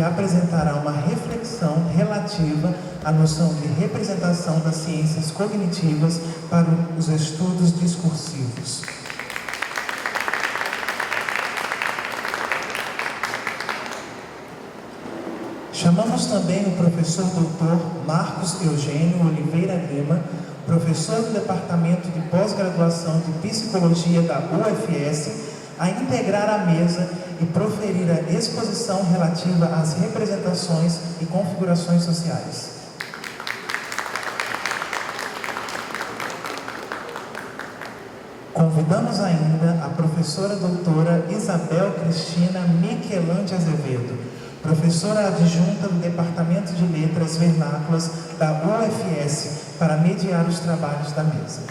que apresentará uma reflexão relativa à noção de representação das ciências cognitivas para os estudos discursivos. Chamamos também o professor Dr. Marcos Eugênio Oliveira Lima, professor do Departamento de Pós-Graduação de Psicologia da UFS, a integrar a mesa e proferir a exposição relativa às representações e configurações sociais. Convidamos ainda a professora doutora Isabel Cristina Michelandi Azevedo, professora adjunta do Departamento de Letras Vernáculas da UFS, para mediar os trabalhos da mesa.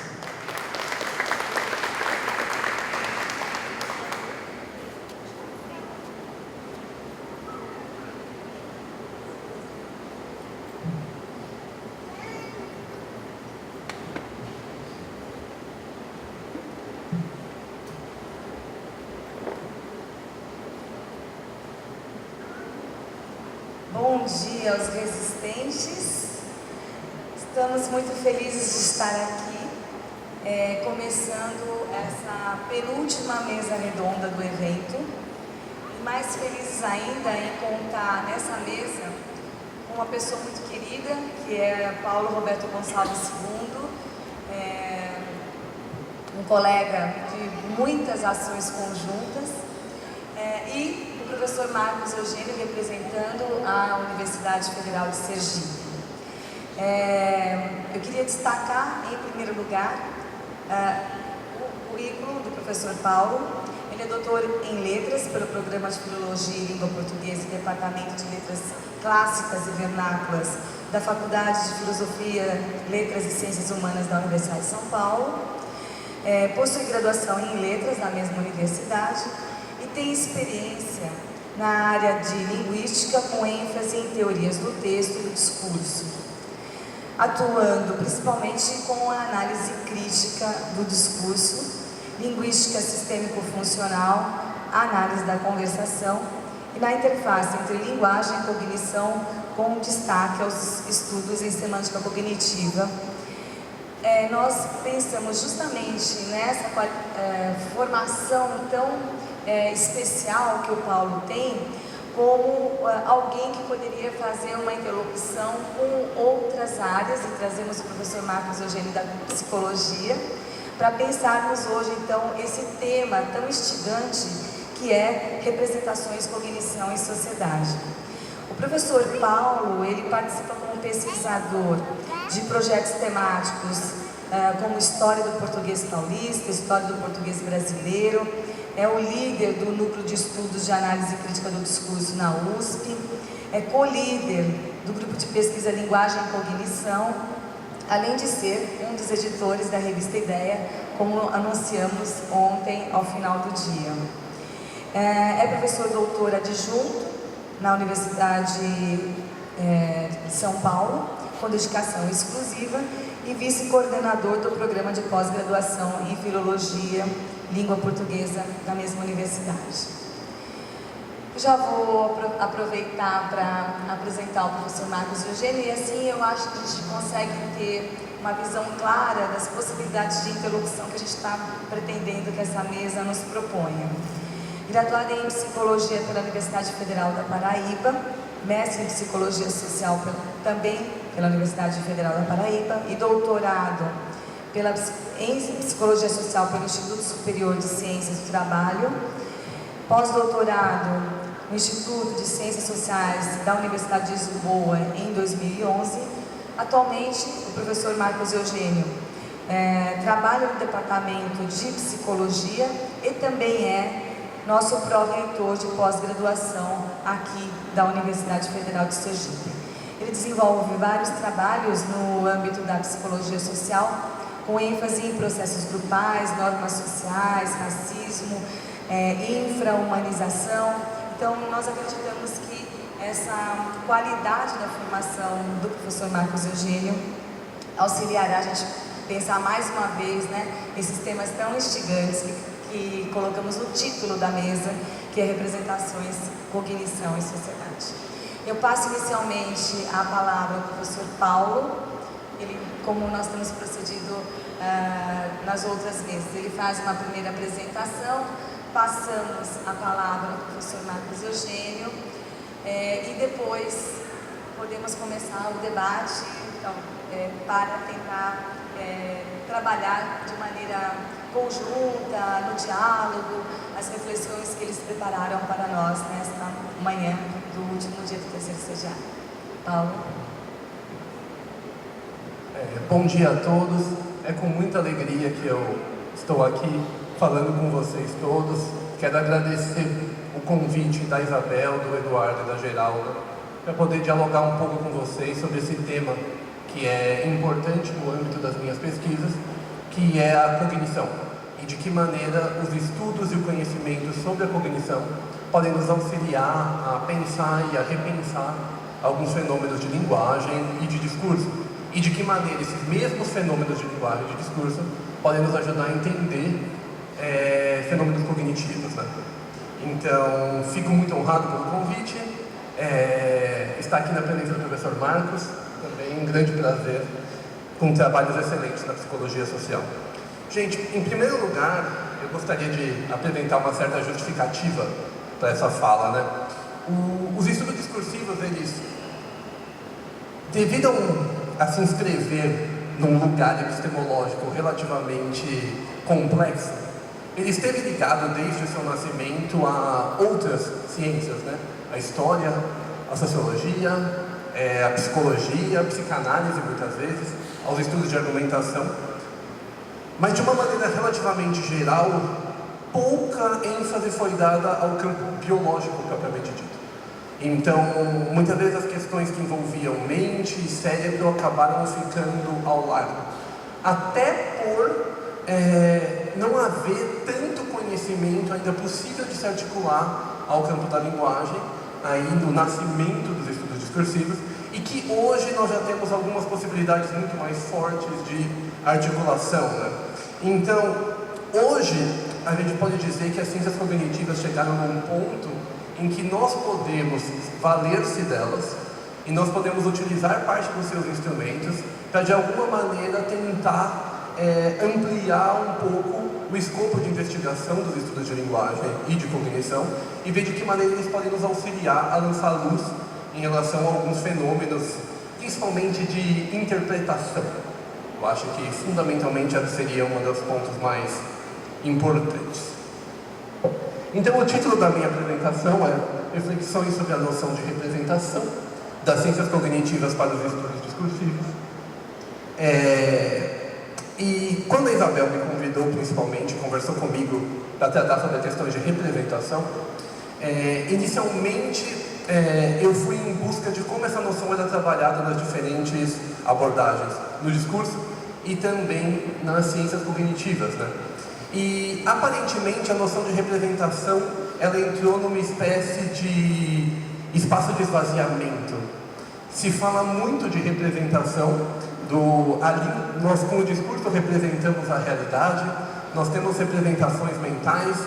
Bom dia aos resistentes. Estamos muito felizes de estar aqui, começando essa penúltima mesa redonda do evento. E mais felizes ainda em contar nessa mesa com uma pessoa muito querida, que é Paulo Roberto Gonçalves II, um colega de muitas ações conjuntas, e o professor Marcos Eugênio, representando a Universidade Federal de Sergipe. Eu queria destacar, em primeiro lugar, o currículo do professor Paulo. Ele é doutor em Letras pelo Programa de Filologia e Língua Portuguesa e Departamento de Letras Clássicas e Vernáculas da Faculdade de Filosofia, Letras e Ciências Humanas da Universidade de São Paulo. Possui graduação em Letras na mesma universidade e tem experiência na área de linguística, com ênfase em teorias do texto e do discurso, atuando principalmente com a análise crítica do discurso, linguística sistêmico-funcional, a análise da conversação e na interface entre linguagem e cognição, com destaque aos estudos em semântica cognitiva. Nós pensamos justamente nessa formação tão especial que o Paulo tem, como alguém que poderia fazer uma interlocução com outras áreas, e trazemos o professor Marcos Eugênio da Psicologia, para pensarmos hoje, então, esse tema tão instigante que é representações, cognição e sociedade. O professor Paulo, ele participa como pesquisador de projetos temáticos, como História do Português Paulista, História do Português Brasileiro, é o líder do Núcleo de Estudos de Análise Crítica do Discurso na USP, é co-líder do Grupo de Pesquisa Linguagem e Cognição, além de ser um dos editores da revista Ideia, como anunciamos ontem ao final do dia. É professor doutor adjunto na Universidade de São Paulo, com dedicação exclusiva, e vice-coordenador do Programa de Pós-Graduação em Filologia, Língua Portuguesa, da mesma universidade. Já vou aproveitar para apresentar o professor Marcos Eugênio, e assim eu acho que a gente consegue ter uma visão clara das possibilidades de interlocução que a gente está pretendendo que essa mesa nos proponha. Graduada em Psicologia pela Universidade Federal da Paraíba, mestre em Psicologia Social também pela Universidade Federal da Paraíba e doutorado em Psicologia Social pelo Instituto Superior de Ciências do Trabalho, pós-doutorado no Instituto de Ciências Sociais da Universidade de Lisboa em 2011. Atualmente, o professor Marcos Eugênio trabalha no Departamento de Psicologia e também é nosso pró-reitor de pós-graduação aqui da Universidade Federal de Sergipe. Ele desenvolve vários trabalhos no âmbito da psicologia social, com ênfase em processos grupais, normas sociais, racismo, infra-humanização. Então, nós acreditamos que essa qualidade da formação do professor Marcos Eugênio auxiliará a gente pensar mais uma vez, esses temas tão instigantes que colocamos no título da mesa, que é Representações, Cognição e Sociedade. Eu passo inicialmente a palavra ao professor Paulo. Ele, como nós temos procedido nas outras vezes, ele faz uma primeira apresentação, passamos a palavra ao professor Marcos Eugênio e depois podemos começar o debate, então, para tentar trabalhar de maneira conjunta, no diálogo, as reflexões que eles prepararam para nós nesta manhã do último dia do terceiro estagiário. Paulo. Bom dia a todos. É com muita alegria que eu estou aqui falando com vocês todos. Quero agradecer o convite da Isabel, do Eduardo e da Geralda para poder dialogar um pouco com vocês sobre esse tema que é importante no âmbito das minhas pesquisas, que é a cognição, e de que maneira os estudos e o conhecimento sobre a cognição podem nos auxiliar a pensar e a repensar alguns fenômenos de linguagem e de discurso, e de que maneira esses mesmos fenômenos de linguagem e de discurso podem nos ajudar a entender fenômenos cognitivos, né? Então, fico muito honrado pelo convite, estar aqui na presença do professor Marcos, também um grande prazer, com trabalhos excelentes na psicologia social. Gente, em primeiro lugar, eu gostaria de apresentar uma certa justificativa para essa fala, né? Os estudos discursivos, eles, devido a se inscrever num lugar epistemológico relativamente complexo, ele esteve ligado desde o seu nascimento a outras ciências, né? A história, a sociologia, a psicologia, a psicanálise muitas vezes, aos estudos de argumentação, mas de uma maneira relativamente geral, pouca ênfase foi dada ao campo biológico propriamente dito. Então, muitas vezes as questões que envolviam mente e cérebro acabaram ficando ao largo, até por não haver tanto conhecimento ainda possível de se articular ao campo da linguagem, aí no nascimento dos estudos discursivos, e que hoje nós já temos algumas possibilidades muito mais fortes de articulação, né? Então, hoje, a gente pode dizer que as ciências cognitivas chegaram num ponto em que nós podemos valer-se delas e nós podemos utilizar parte dos seus instrumentos para, de alguma maneira, tentar ampliar um pouco o escopo de investigação dos estudos de linguagem e de cognição e ver de que maneira eles podem nos auxiliar a lançar luz em relação a alguns fenômenos, principalmente de interpretação. Eu acho que, fundamentalmente, essa seria um dos pontos mais importantes. Então, o título da minha apresentação é Reflexões sobre a noção de representação das ciências cognitivas para os estudos discursivos. E quando a Isabel me convidou, principalmente, conversou comigo para tratar sobre a questão de representação, inicialmente eu fui em busca de como essa noção era trabalhada nas diferentes abordagens, no discurso e também nas ciências cognitivas, né? E, aparentemente, a noção de representação, ela entrou numa espécie de espaço de esvaziamento. Se fala muito de representação, nós com o discurso representamos a realidade, nós temos representações mentais.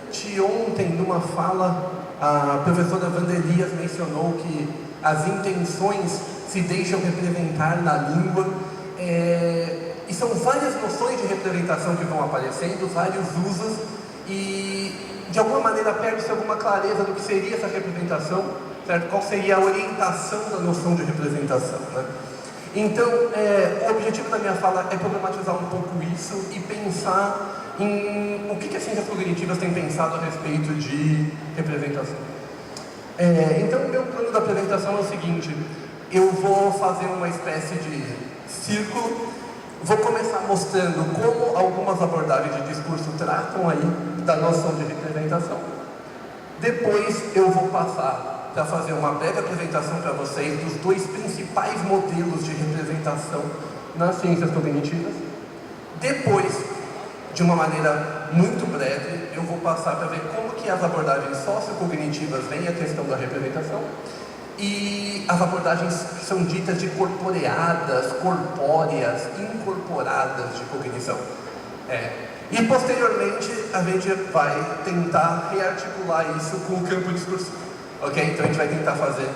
Anteontem, numa fala, a professora Vandelias mencionou que as intenções se deixam representar na língua. E são várias noções de representação que vão aparecendo, vários usos, e de alguma maneira perde-se alguma clareza do que seria essa representação, certo? Qual seria a orientação da noção de representação, né? Então, o objetivo da minha fala é problematizar um pouco isso e pensar em o que as ciências cognitivas têm pensado a respeito de representação. Então, o meu plano da apresentação é o seguinte: eu vou fazer uma espécie de círculo. Vou começar mostrando como algumas abordagens de discurso tratam aí da noção de representação. Depois eu vou passar para fazer uma breve apresentação para vocês dos dois principais modelos de representação nas ciências cognitivas. Depois, de uma maneira muito breve, eu vou passar para ver como que as abordagens sociocognitivas veem a questão da representação e as abordagens que são ditas de corporeadas, corpóreas, incorporadas de cognição. E posteriormente a gente vai tentar rearticular isso com o campo discursivo. Ok? Então a gente vai tentar fazer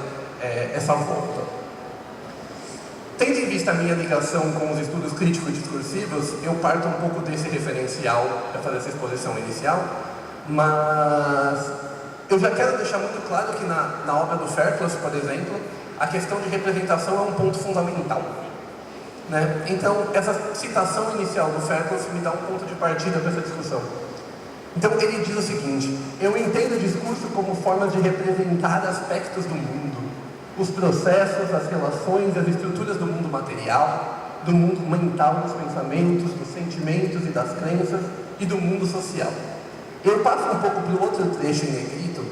essa volta. Tendo em vista a minha ligação com os estudos crítico-discursivos, eu parto um pouco desse referencial para fazer essa exposição inicial, mas eu já quero deixar muito claro que na obra do Fairclough, por exemplo, a questão de representação é um ponto fundamental. Né? Então, essa citação inicial do Fairclough me dá um ponto de partida para essa discussão. Então, ele diz o seguinte: eu entendo o discurso como forma de representar aspectos do mundo, os processos, as relações, as estruturas do mundo material, do mundo mental dos pensamentos, dos sentimentos e das crenças e do mundo social. Eu passo um pouco para o outro trecho em negrito,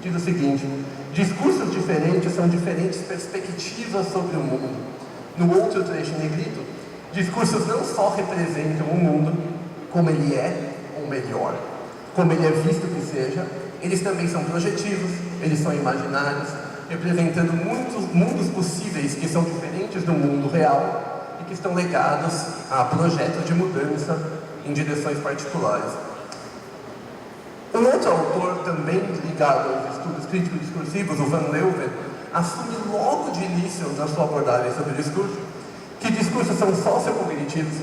que diz o seguinte: discursos diferentes são diferentes perspectivas sobre o mundo. No outro trecho em negrito, discursos não só representam o mundo como ele é, ou melhor, como ele é visto que seja, eles também são projetivos, eles são imaginários, representando muitos mundos possíveis que são diferentes do mundo real e que estão ligados a projetos de mudança em direções particulares. Um outro autor também ligado aos estudos crítico-discursivos, o Van Leeuwen, assume logo de início na sua abordagem sobre o discurso que discursos são sociocognitivos,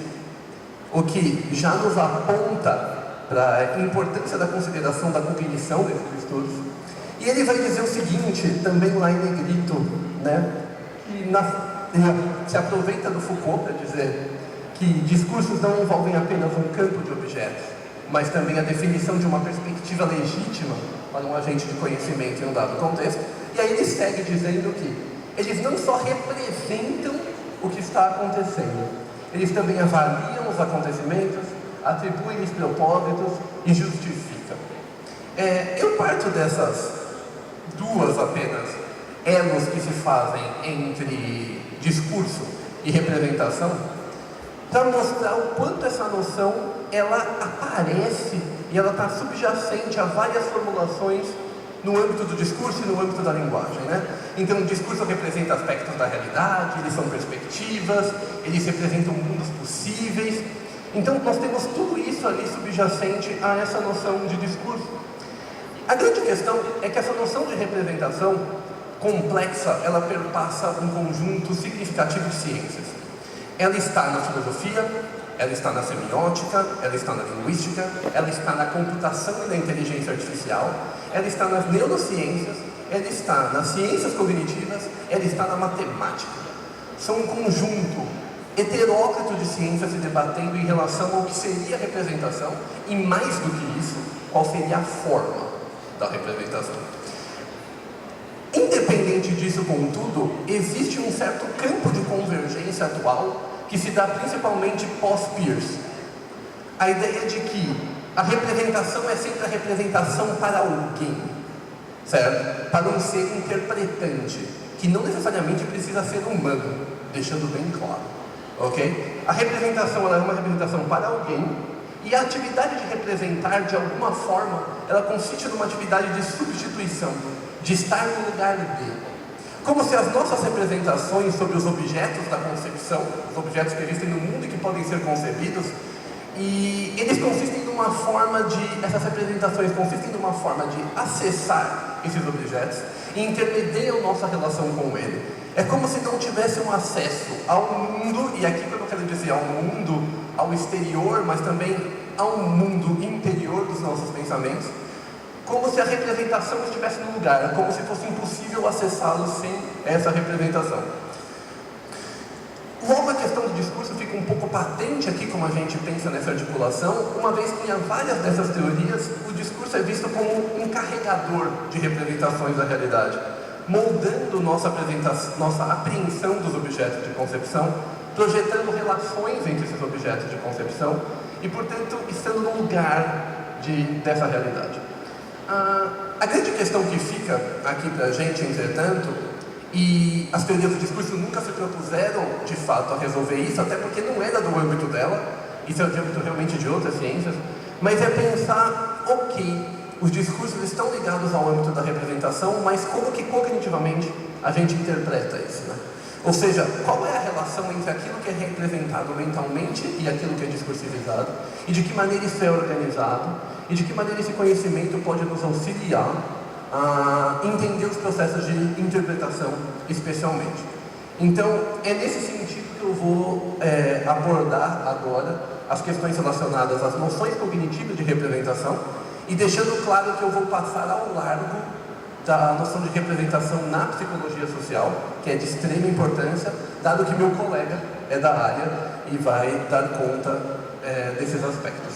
o que já nos aponta para a importância da consideração da cognição desses estudos. E ele vai dizer o seguinte, também lá em negrito, né, que ele se aproveita do Foucault para dizer que discursos não envolvem apenas um campo de objetos, mas também a definição de uma perspectiva legítima para um agente de conhecimento em um dado contexto. E aí ele segue dizendo que eles não só representam o que está acontecendo, eles também avaliam os acontecimentos, atribuem-lhes propósitos e justificam. Eu parto dessas duas apenas elos que se fazem entre discurso e representação para mostrar o quanto essa noção ela aparece e ela está subjacente a várias formulações no âmbito do discurso e no âmbito da linguagem, né? Então, o discurso representa aspectos da realidade, eles são perspectivas, eles representam mundos possíveis. Então, nós temos tudo isso ali subjacente a essa noção de discurso. A grande questão é que essa noção de representação complexa, ela perpassa um conjunto significativo de ciências. Ela está na filosofia, ela está na semiótica, ela está na linguística, ela está na computação e na inteligência artificial, ela está nas neurociências, ela está nas ciências cognitivas, ela está na matemática. São um conjunto heteróclito de ciências se debatendo em relação ao que seria a representação e, mais do que isso, qual seria a forma da representação. Independente disso, contudo, existe um certo campo de convergência atual que se dá principalmente pós-Peirce. A ideia de que a representação é sempre a representação para alguém, certo? Para um ser interpretante, que não necessariamente precisa ser humano, deixando bem claro, ok? A representação ela é uma representação para alguém, e a atividade de representar, de alguma forma, ela consiste numa atividade de substituição, de estar no lugar de. Como se as nossas representações sobre os objetos da concepção, os objetos que existem no mundo e que podem ser concebidos, e eles consistem numa forma de, essas representações consistem numa forma de acessar esses objetos e intermediar a nossa relação com ele. É como se não tivesse um acesso ao mundo, e aqui eu não quero dizer ao mundo, ao exterior, mas também ao mundo interior dos nossos pensamentos, como se a representação estivesse no lugar, como se fosse impossível acessá-lo sem essa representação. Logo, a questão do discurso fica um pouco patente aqui, como a gente pensa nessa articulação, uma vez que em várias dessas teorias, o discurso é visto como um carregador de representações da realidade, moldando nossa apreensão dos objetos de concepção, projetando relações entre esses objetos de concepção e, portanto, estando no lugar dessa realidade. A grande questão que fica aqui para a gente, entretanto, e as teorias do discurso nunca se propuseram, de fato, a resolver isso, até porque não era do âmbito dela, isso é do âmbito realmente de outras ciências, mas é pensar, ok, os discursos estão ligados ao âmbito da representação, mas como que cognitivamente a gente interpreta isso, né? Ou seja, qual é a relação entre aquilo que é representado mentalmente e aquilo que é discursivizado, e de que maneira isso é organizado, e de que maneira esse conhecimento pode nos auxiliar a entender os processos de interpretação, especialmente. Então, é nesse sentido que eu vou abordar agora as questões relacionadas às noções cognitivas de representação e deixando claro que eu vou passar ao largo da noção de representação na psicologia social, que é de extrema importância, dado que meu colega é da área e vai dar conta desses aspectos.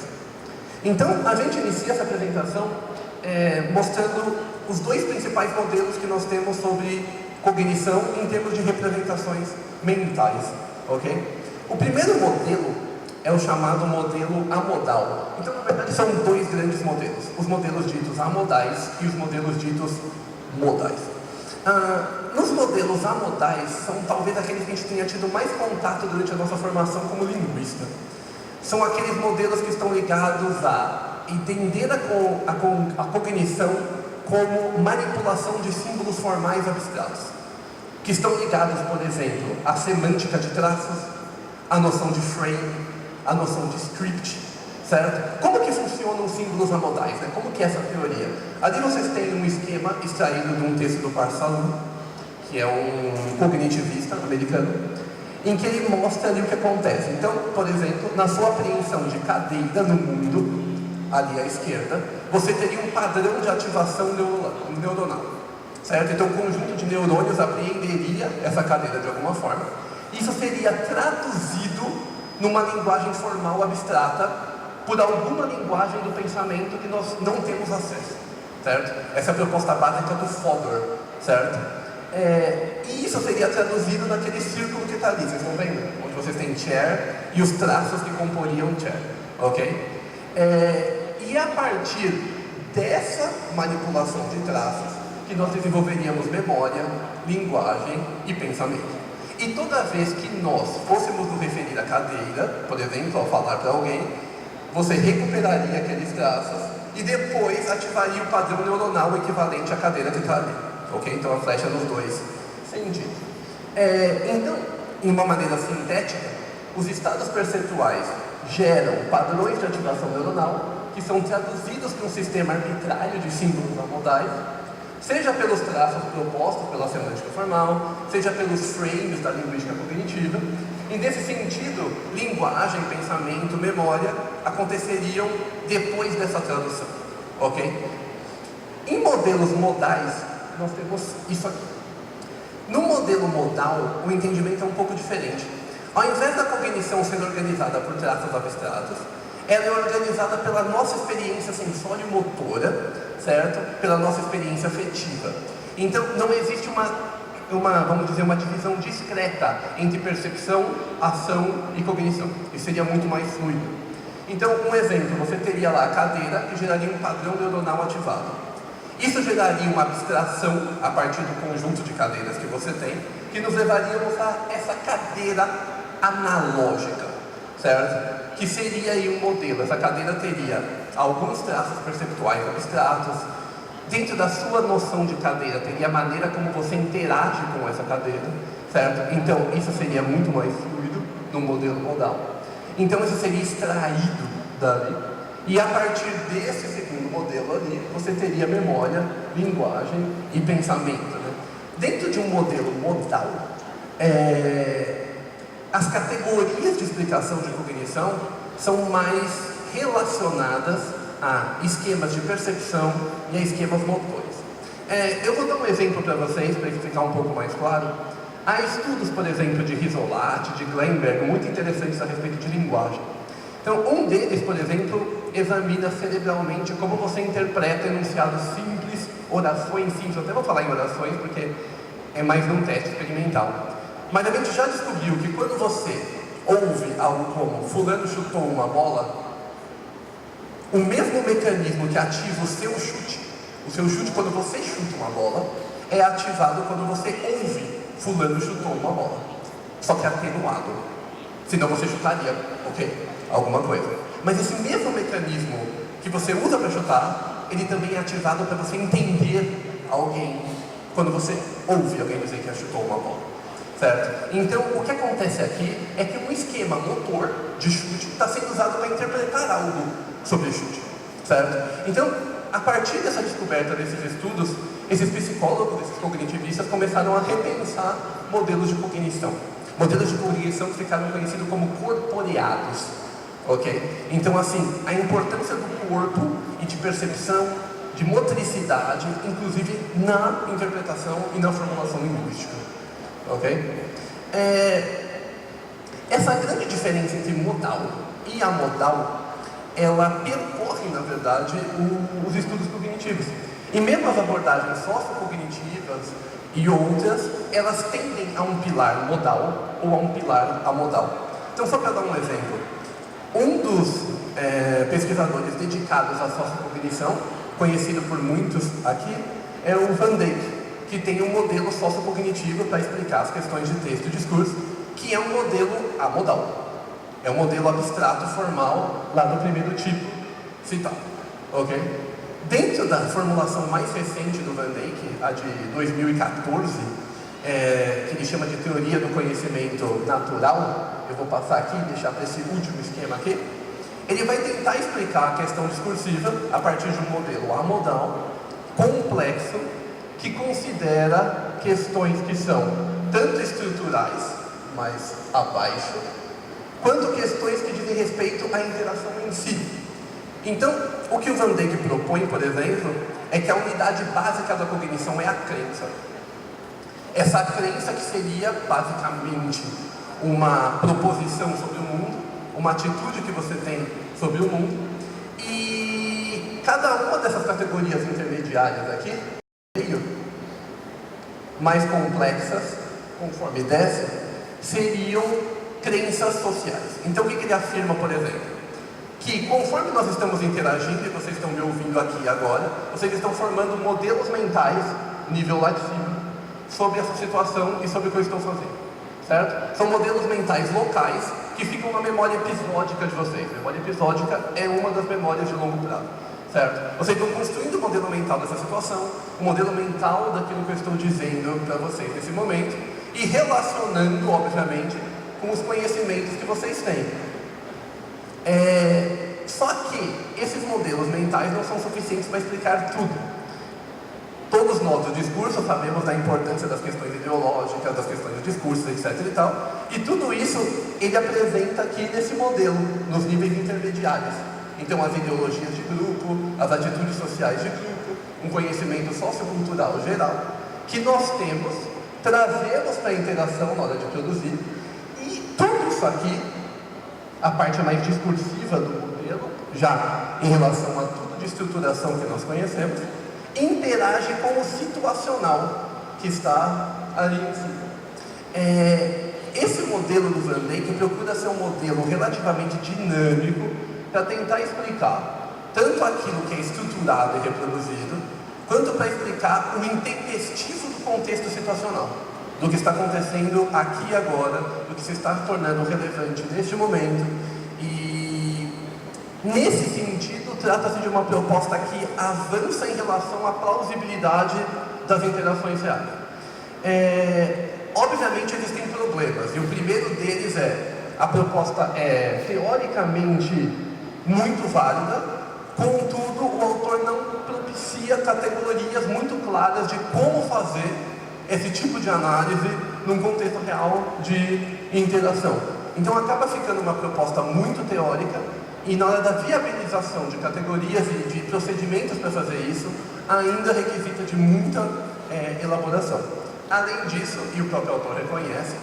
Então, a gente inicia essa apresentação mostrando os dois principais modelos que nós temos sobre cognição em termos de representações mentais, ok? O primeiro modelo é o chamado modelo amodal. Então, na verdade, são dois grandes modelos. Os modelos ditos amodais e os modelos ditos modais. Nos modelos amodais, são talvez aqueles que a gente tenha tido mais contato durante a nossa formação como linguista. São aqueles modelos que estão ligados a entender a cognição como manipulação de símbolos formais abstratos, que estão ligados, por exemplo, à semântica de traços, à noção de frame, à noção de script, certo? Como que funcionam os símbolos amodais, né? Como que é essa teoria? Ali vocês têm um esquema extraído de um texto do Parsalun, que é um cognitivista americano, em que ele mostra ali o que acontece. Então, por exemplo, na sua apreensão de cadeira no mundo, ali à esquerda, você teria um padrão de ativação neuronal, certo? Então, um conjunto de neurônios apreenderia essa cadeira de alguma forma. Isso seria traduzido numa linguagem formal abstrata por alguma linguagem do pensamento que nós não temos acesso, certo? Essa é a proposta básica do Fodor, certo? E isso seria traduzido naquele círculo que está ali, vocês estão vendo? Onde vocês têm chair e os traços que comporiam chair, ok? E a partir dessa manipulação de traços que nós desenvolveríamos memória, linguagem e pensamento. E toda vez que nós fôssemos nos referir à cadeira, por exemplo, ao falar para alguém, você recuperaria aqueles traços e depois ativaria o padrão neuronal equivalente à cadeira que está ali. Ok? Então a flecha nos dois sentidos. Então, em uma maneira sintética, os estados perceptuais geram padrões de ativação neuronal que são traduzidos para um sistema arbitrário de símbolos amodais, seja pelos traços propostos pela semântica formal, seja pelos frames da linguística cognitiva. E nesse sentido, linguagem, pensamento, memória aconteceriam depois dessa tradução, ok? Em modelos modais, nós temos isso aqui. No modelo modal, o entendimento é um pouco diferente. Ao invés da cognição sendo organizada por traços abstratos, ela é organizada pela nossa experiência sensório-motora, certo? Pela nossa experiência afetiva. Então, não existe vamos dizer, uma divisão discreta entre percepção, ação e cognição. Isso seria muito mais fluido. Então, um exemplo, você teria lá a cadeira que geraria um padrão neuronal ativado. Isso geraria uma abstração a partir do conjunto de cadeiras que você tem, que nos levaríamos a essa cadeira analógica, certo? Que seria aí um modelo. Essa cadeira teria alguns traços perceptuais abstratos. Dentro da sua noção de cadeira, teria a maneira como você interage com essa cadeira, certo? Então, isso seria muito mais fluido no modelo modal. Então, isso seria extraído dali. E a partir desse segundo modelo ali, você teria memória, linguagem e pensamento, né? Dentro de um modelo modal, as categorias de explicação de cognição são mais relacionadas a esquemas de percepção e a esquemas motores. Eu vou dar um exemplo para vocês, para isso ficar um pouco mais claro. Há estudos, por exemplo, de Risolati, de Glenberg, muito interessantes a respeito de linguagem. Então, um deles, por exemplo, examina cerebralmente como você interpreta enunciados simples, orações simples. Eu até vou falar em orações porque é mais um teste experimental. Mas a gente já descobriu que quando você ouve algo como fulano chutou uma bola, o mesmo mecanismo que ativa o seu chute quando você chuta uma bola, é ativado quando você ouve fulano chutou uma bola. Só que atenuado. Senão você chutaria, ok? Alguma coisa. Mas esse mesmo mecanismo que você usa para chutar, ele também é ativado para você entender alguém quando você ouve alguém dizer que chutou uma bola. Certo? Então, o que acontece aqui é que um esquema motor de chute está sendo usado para interpretar algo sobre chute, certo? Então, a partir dessa descoberta desses estudos, esses psicólogos, esses cognitivistas começaram a repensar modelos de cognição. Modelos de cognição que ficaram conhecidos como corporeados. Ok? Então, assim, a importância do corpo e de percepção, de motricidade, inclusive na interpretação e na formulação linguística. Ok? Essa grande diferença entre modal e amodal, ela percorre, na verdade, os estudos cognitivos. E mesmo as abordagens sociocognitivas e outras, elas tendem a um pilar modal ou a um pilar amodal. Então, só para dar um exemplo, um dos pesquisadores dedicados à sociocognição, conhecido por muitos aqui, é o Van Dijk, que tem um modelo sociocognitivo para explicar as questões de texto e discurso, que é um modelo amodal. É um modelo abstrato formal lá no primeiro tipo citado. Ok? Dentro da formulação mais recente do Van Dijk, a de 2014, que ele chama de teoria do conhecimento natural, eu vou passar aqui e deixar para esse último esquema aqui, ele vai tentar explicar a questão discursiva a partir de um modelo amodal, complexo, que considera questões que são tanto estruturais, mais abaixo, quanto questões que dizem respeito à interação em si. Então, o que o Van Dijk propõe, por exemplo, é que a unidade básica da cognição é a crença. Essa crença que seria, basicamente, uma proposição sobre o mundo, uma atitude que você tem sobre o mundo, e cada uma dessas categorias intermediárias aqui, mais complexas, conforme desce, seriam crenças sociais. Então, o que ele afirma, por exemplo? Que conforme nós estamos interagindo, e vocês estão me ouvindo aqui agora, vocês estão formando modelos mentais, nível lá de cima, sobre essa situação e sobre o que eu estou fazendo, certo? São modelos mentais locais que ficam na memória episódica de vocês. Memória episódica é uma das memórias de longo prazo, certo? Vocês estão construindo o modelo mental dessa situação, o modelo mental daquilo que eu estou dizendo para vocês nesse momento, e relacionando, obviamente, com os conhecimentos que vocês têm. Só que esses modelos mentais não são suficientes para explicar tudo. Todos nós do discurso sabemos da importância das questões ideológicas, das questões do discurso, etc. e tal. E tudo isso ele apresenta aqui nesse modelo, nos níveis intermediários. Então, as ideologias de grupo, as atitudes sociais de grupo, um conhecimento sociocultural geral, que nós temos, trazemos para a interação na hora de produzir. E tudo isso aqui, a parte mais discursiva do modelo, já em relação a tudo de estruturação que nós conhecemos, interage com o situacional que está ali em cima. Esse modelo do Van Dijk procura ser um modelo relativamente dinâmico para tentar explicar tanto aquilo que é estruturado e reproduzido, quanto para explicar o intempestivo do contexto situacional, do que está acontecendo aqui e agora, do que se está tornando relevante neste momento. E nesse sentido, trata-se de uma proposta que avança em relação à plausibilidade das interações reais. Obviamente existem problemas, e o primeiro deles a proposta é teoricamente muito válida, contudo o autor não propicia categorias muito claras de como fazer esse tipo de análise num contexto real de interação. Então acaba ficando uma proposta muito teórica, e na hora da viabilização de categorias e de procedimentos para fazer isso, ainda requisita de muita elaboração. Além disso, e o próprio autor reconhece,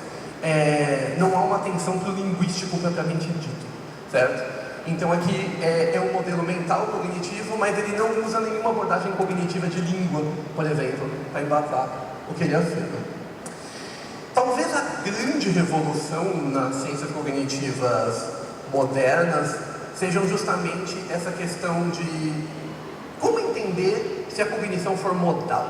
não há uma atenção para o linguístico propriamente dito, certo? Então aqui é um modelo mental cognitivo, mas ele não usa nenhuma abordagem cognitiva de língua, por exemplo, para embasar o que ele afirma. Talvez a grande revolução nas ciências cognitivas modernas sejam justamente essa questão de como entender se a cognição for modal.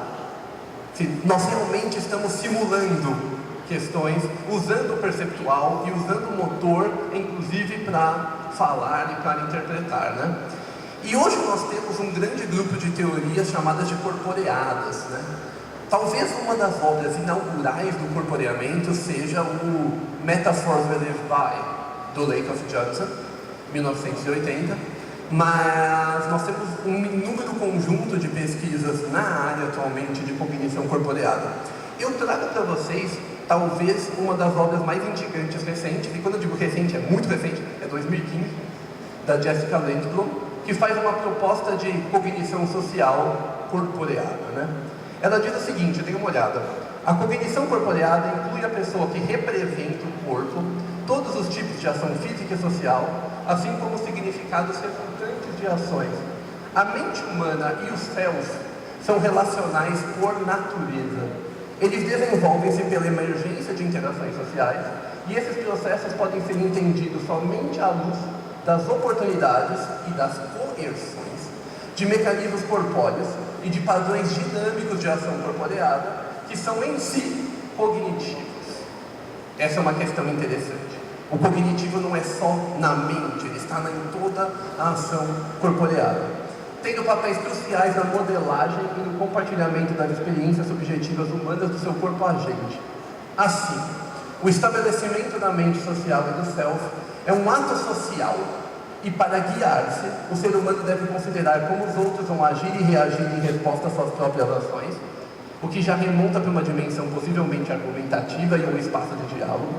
Se nós realmente estamos simulando questões, usando o perceptual e usando o motor, inclusive para falar e para interpretar, né? E hoje nós temos um grande grupo de teorias chamadas de corporeadas, né? Talvez uma das obras inaugurais do corporeamento seja o Metaphors Believed By, do Lakoff Johnson, 1980, mas nós temos um inúmero conjunto de pesquisas na área atualmente de cognição corporeada. Eu trago para vocês, talvez, uma das obras mais instigantes recentes, e quando eu digo recente, é muito recente, é 2015, da Jessica Landblom, que faz uma proposta de cognição social corporeada, né? Ela diz o seguinte, dê uma olhada: a cognição corporeada inclui a pessoa que representa o corpo, todos os tipos de ação física e social, assim como os significados resultantes de ações. A mente humana e os self são relacionais por natureza. Eles desenvolvem-se pela emergência de interações sociais, e esses processos podem ser entendidos somente à luz das oportunidades e das coerções, de mecanismos corpóreos e de padrões dinâmicos de ação corporeada, que são em si cognitivos. Essa é uma questão interessante. O cognitivo não é só na mente, ele está em toda a ação corporeada, tendo papéis cruciais na modelagem e no compartilhamento das experiências subjetivas humanas do seu corpo agente. Assim, o estabelecimento da mente social e do self é um ato social, e para guiar-se, o ser humano deve considerar como os outros vão agir e reagir em resposta às suas próprias ações, o que já remonta para uma dimensão possivelmente argumentativa e um espaço de diálogo,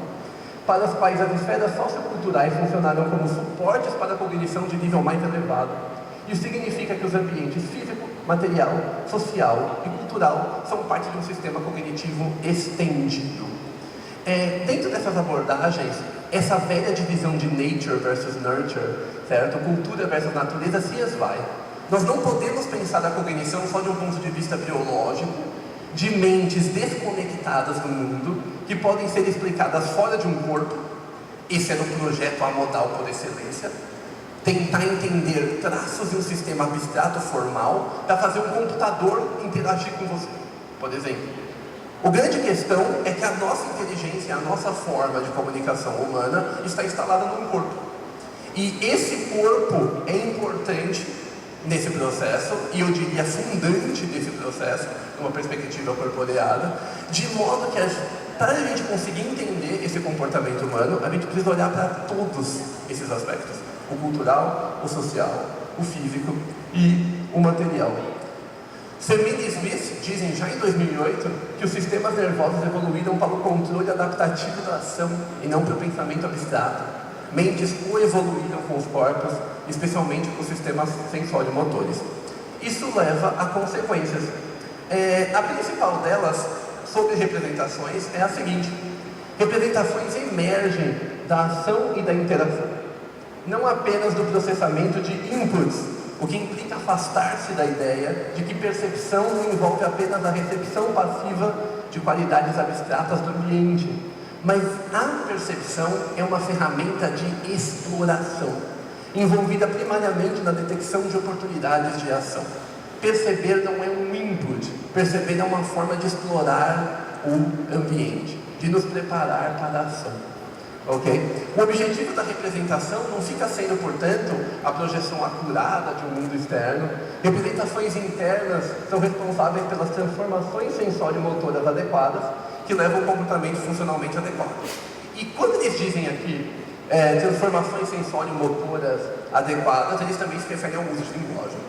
para os quais as esferas socioculturais funcionaram como suportes para a cognição de nível mais elevado. Isso significa que os ambientes físico, material, social e cultural são parte de um sistema cognitivo estendido. Dentro dessas abordagens, essa velha divisão de nature versus nurture, certo? Cultura versus natureza, se esvai. Nós não podemos pensar a cognição só de um ponto de vista biológico, de mentes desconectadas do mundo, que podem ser explicadas fora de um corpo. Esse era o projeto amodal por excelência. Tentar entender traços de um sistema abstrato formal para fazer um computador interagir com você, por exemplo. A grande questão é que a nossa inteligência, a nossa forma de comunicação humana está instalada num corpo. E esse corpo é importante nesse processo, e eu diria fundante desse processo, numa perspectiva corporeada, de modo que para a gente conseguir entender esse comportamento humano, a gente precisa olhar para todos esses aspectos: o cultural, o social, o físico e o material. Semin e Smith dizem já em 2008 que os sistemas nervosos evoluíram para o controle adaptativo da ação e não para o pensamento abstrato. Mentes coevoluíram com os corpos, especialmente com os sistemas sensório-motores. Isso leva a consequências. A principal delas, sobre representações, é a seguinte: representações emergem da ação e da interação, não apenas do processamento de inputs, o que implica afastar-se da ideia de que percepção não envolve apenas a recepção passiva de qualidades abstratas do ambiente, mas a percepção é uma ferramenta de exploração, envolvida primariamente na detecção de oportunidades de ação. Perceber não é um input, perceber é uma forma de explorar o ambiente, de nos preparar para a ação. Okay? O objetivo da representação não fica sendo, portanto, a projeção acurada de um mundo externo. Representações internas são responsáveis pelas transformações sensório-motoras adequadas, que levam ao comportamento funcionalmente adequado. E quando eles dizem aqui transformações sensório-motoras adequadas, eles também se referem ao uso de linguagem.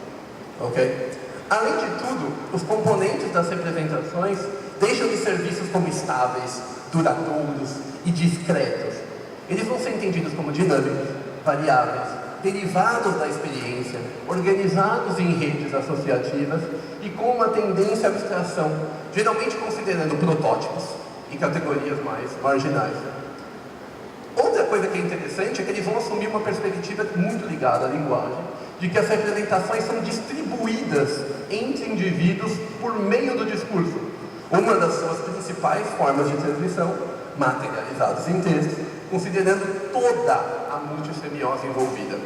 Okay? Além de tudo, os componentes das representações deixam de ser vistos como estáveis, duradouros e discretos. Eles vão ser entendidos como dinâmicos, variáveis, derivados da experiência, organizados em redes associativas e com uma tendência à abstração, geralmente considerando protótipos e categorias mais marginais. Outra coisa que é interessante é que eles vão assumir uma perspectiva muito ligada à linguagem, de que as representações são distribuídas entre indivíduos por meio do discurso, uma das suas principais formas de transmissão, materializados em textos, considerando toda a multissemiose envolvida.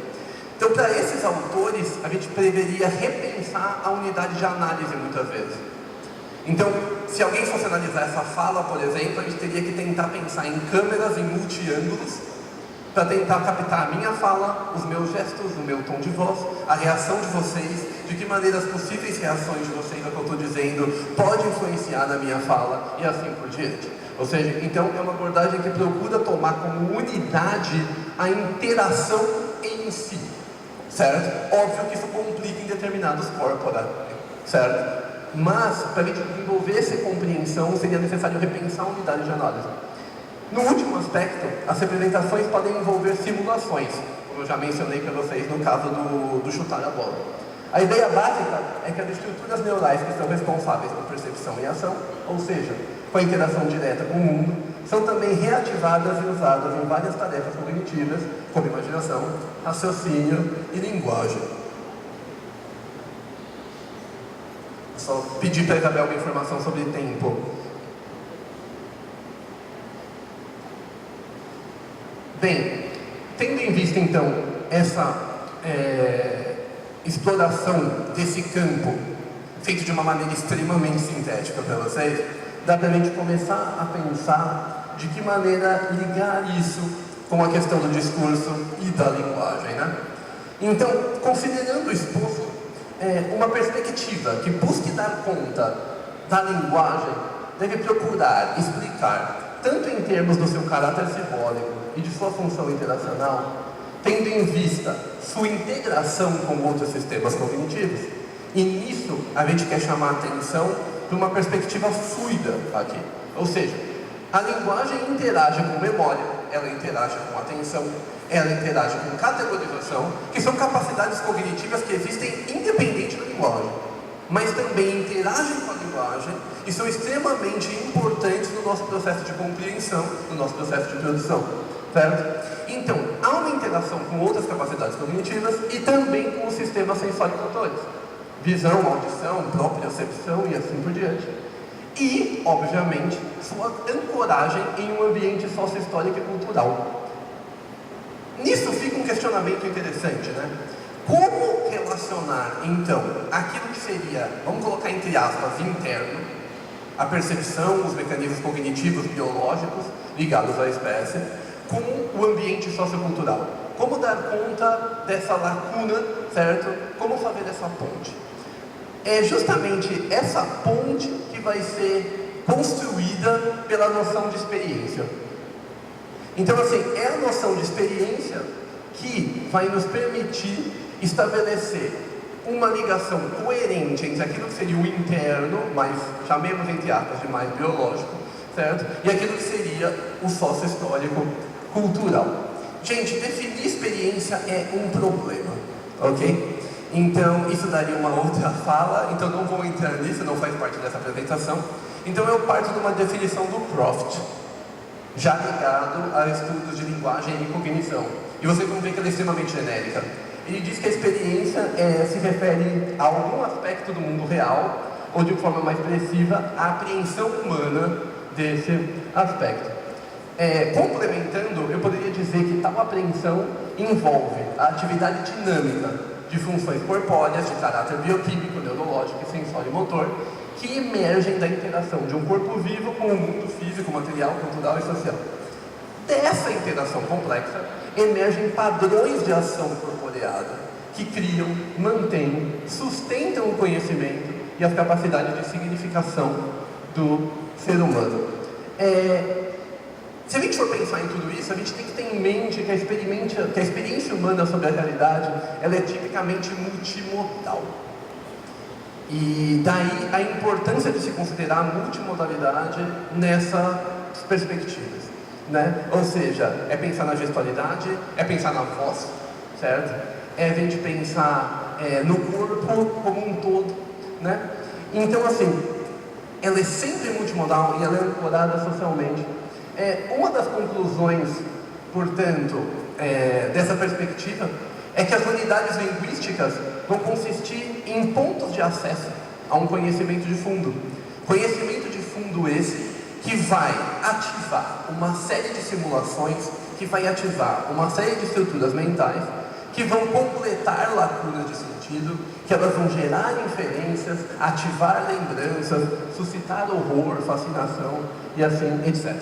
Então, para esses autores, a gente deveria repensar a unidade de análise muitas vezes. Então, se alguém fosse analisar essa fala, por exemplo, a gente teria que tentar pensar em câmeras em multiângulos para tentar captar a minha fala, os meus gestos, o meu tom de voz, a reação de vocês, de que maneira as possíveis reações de vocês ao que eu estou dizendo pode influenciar na minha fala e assim por diante. Ou seja, então é uma abordagem que procura tomar como unidade a interação em si, certo? Óbvio que isso complica em determinados corpora, certo? Mas, para a gente desenvolver essa compreensão, seria necessário repensar a unidade de análise. No último aspecto, as representações podem envolver simulações, como eu já mencionei para vocês no caso do chutar a bola. A ideia básica é que as estruturas neurais que são responsáveis por percepção e ação, ou seja, com a interação direta com o mundo, são também reativadas e usadas em várias tarefas cognitivas, como imaginação, raciocínio e linguagem. Só pedir para a Isabel uma informação sobre tempo. Bem, tendo em vista então essa exploração desse campo, feito de uma maneira extremamente sintética para vocês, dá para a gente começar a pensar de que maneira ligar isso com a questão do discurso e da linguagem, né? Então, considerando o exposto, uma perspectiva que busque dar conta da linguagem deve procurar explicar, tanto em termos do seu caráter simbólico e de sua função interacional, tendo em vista sua integração com outros sistemas cognitivos. E nisso a gente quer chamar a atenção para uma perspectiva fluida aqui. Ou seja, a linguagem interage com memória, ela interage com atenção, ela interage com categorização, que são capacidades cognitivas que existem independente da linguagem, mas também interagem com a linguagem e são extremamente importantes no nosso processo de compreensão, no nosso processo de introdução, certo? Então, há uma interação com outras capacidades cognitivas e também com os sistemas sensório-motores, visão, audição, propriocepção e assim por diante. E, obviamente, sua ancoragem em um ambiente sócio-histórico e cultural. Nisso fica um questionamento interessante, né? Como relacionar, então, aquilo que seria, vamos colocar entre aspas, interno, a percepção, os mecanismos cognitivos biológicos ligados à espécie, com o ambiente sociocultural? Como dar conta dessa lacuna, certo? Como fazer essa ponte? É justamente essa ponte que vai ser construída pela noção de experiência. Então, assim, é a noção de experiência que vai nos permitir estabelecer uma ligação coerente entre aquilo que seria o interno, mais, chamemos entre aspas, de mais biológico, certo? E aquilo que seria o sócio-histórico cultural. Gente, definir experiência é um problema, ok? Então, isso daria uma outra fala, então não vou entrar nisso, não faz parte dessa apresentação. Então, eu parto de uma definição do Croft, já ligado a estudos de linguagem e cognição. E vocês vão ver que ela é extremamente genérica. Ele diz que a experiência se refere a algum aspecto do mundo real, ou de forma mais expressiva, a apreensão humana desse aspecto. Complementando, eu poderia dizer que tal apreensão envolve a atividade dinâmica de funções corpóreas de caráter bioquímico, neurológico e sensório-motor, que emergem da interação de um corpo vivo com o mundo físico, material, cultural e social. Dessa interação complexa, emergem padrões de ação corporeada, que criam, mantêm, sustentam o conhecimento e as capacidades de significação do ser humano. Se a gente for pensar em tudo isso, a gente tem que ter em mente que a experiência humana sobre a realidade, ela é tipicamente multimodal. E daí a importância de se considerar a multimodalidade nessas perspectivas, né? Ou seja, é pensar na gestualidade, é pensar na voz, certo? É a gente pensar no corpo como um todo, né? Então, assim, ela é sempre multimodal e ela é ancorada socialmente. Uma das conclusões, portanto, dessa perspectiva é que as unidades linguísticas vão consistir em pontos de acesso a um conhecimento de fundo. Conhecimento de fundo esse que vai ativar uma série de simulações, que vai ativar uma série de estruturas mentais, que vão completar lacunas de sentido, que elas vão gerar inferências, ativar lembranças, suscitar horror, fascinação e assim, etc.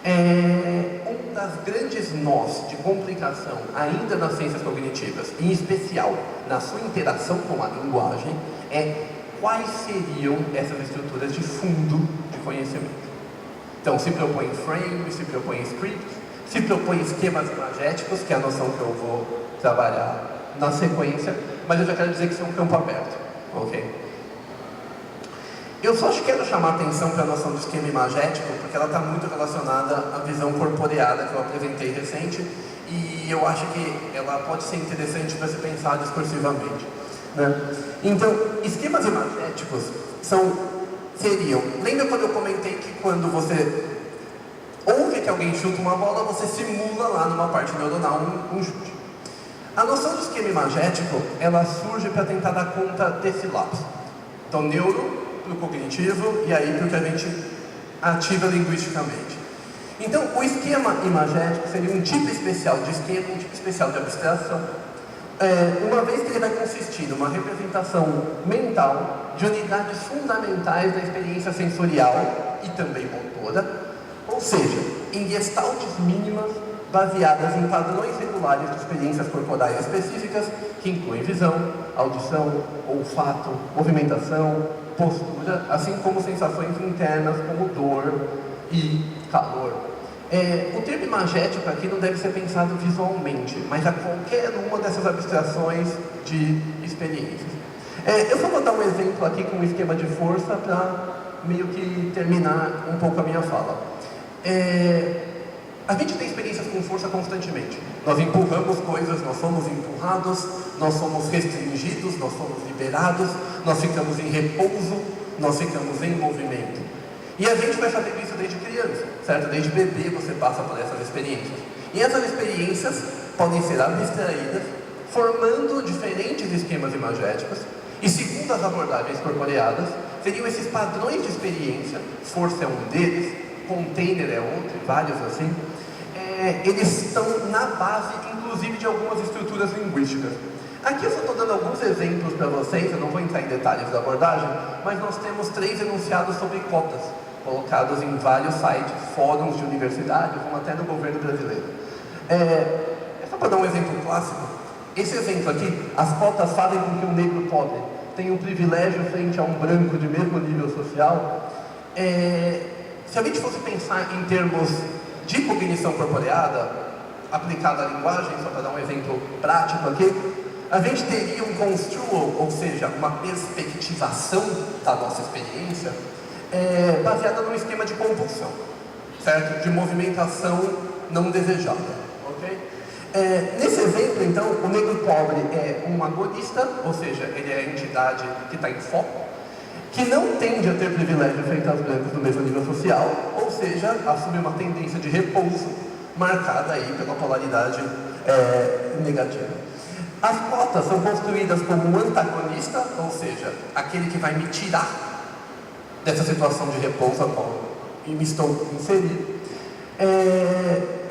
Um das grandes nós de complicação ainda nas ciências cognitivas, em especial na sua interação com a linguagem, é quais seriam essas estruturas de fundo de conhecimento. Então, se propõe frame, se propõe script, se propõe esquemas imagéticos, que é a noção que eu vou trabalhar na sequência, mas eu já quero dizer que isso é um campo aberto, ok? Eu só quero chamar a atenção para a noção do esquema imagético, porque ela está muito relacionada à visão corporeada que eu apresentei recente, e eu acho que ela pode ser interessante para se pensar discursivamente, né? Então, esquemas imagéticos seriam... Lembra quando eu comentei que quando você ouve que alguém chuta uma bola, você simula lá numa parte neuronal um chute? A noção de esquema imagético, ela surge para tentar dar conta desse lapso. Então, neuro para o cognitivo e aí para o que a gente ativa linguisticamente. Então, o esquema imagético seria um tipo especial de esquema, um tipo especial de abstração, uma vez que ele vai consistir numa representação mental de unidades fundamentais da experiência sensorial e também motora, ou seja, em gestaltes mínimas baseadas em padrões regulares de experiências corporais específicas que incluem visão, audição, olfato, movimentação, postura, assim como sensações internas como dor e calor. O termo imagético aqui não deve ser pensado visualmente, mas a qualquer uma dessas abstrações de experiências. Eu só vou dar um exemplo aqui com um esquema de força para meio que terminar um pouco a minha fala. A gente tem experiências com força constantemente. Nós empurramos coisas, nós somos empurrados, nós somos restringidos, nós somos liberados, nós ficamos em repouso, nós ficamos em movimento. E a gente vai fazer isso desde criança, certo? Desde bebê você passa por essas experiências. E essas experiências podem ser abstraídas, formando diferentes esquemas imagéticos, e segundo as abordagens corporeadas, seriam esses padrões de experiência, força é um deles, container é outro, vários assim, eles estão na base, inclusive, de algumas estruturas linguísticas. Aqui eu só estou dando alguns exemplos para vocês, eu não vou entrar em detalhes da abordagem, mas nós temos 3 enunciados sobre cotas, colocados em vários sites, fóruns de universidade, como até no governo brasileiro. Só para dar um exemplo clássico, esse exemplo aqui, as cotas fazem com que um negro pobre tenha um privilégio frente a um branco de mesmo nível social. Se a gente fosse pensar em termos de cognição corporeada, aplicada à linguagem, só para dar um exemplo prático aqui, a gente teria um construal, ou seja, uma perspectivação da nossa experiência, baseada num esquema de compulsão, certo? De movimentação não desejada, ok? Nesse exemplo, então, o negro pobre é um agonista, ou seja, ele é a entidade que está em foco, que não tende a ter privilégio frente aos brancos do mesmo nível social, ou seja, assume uma tendência de repouso, marcada aí pela polaridade negativa. As cotas são construídas como um antagonista, ou seja, aquele que vai me tirar dessa situação de repouso a qual eu me estou inserido.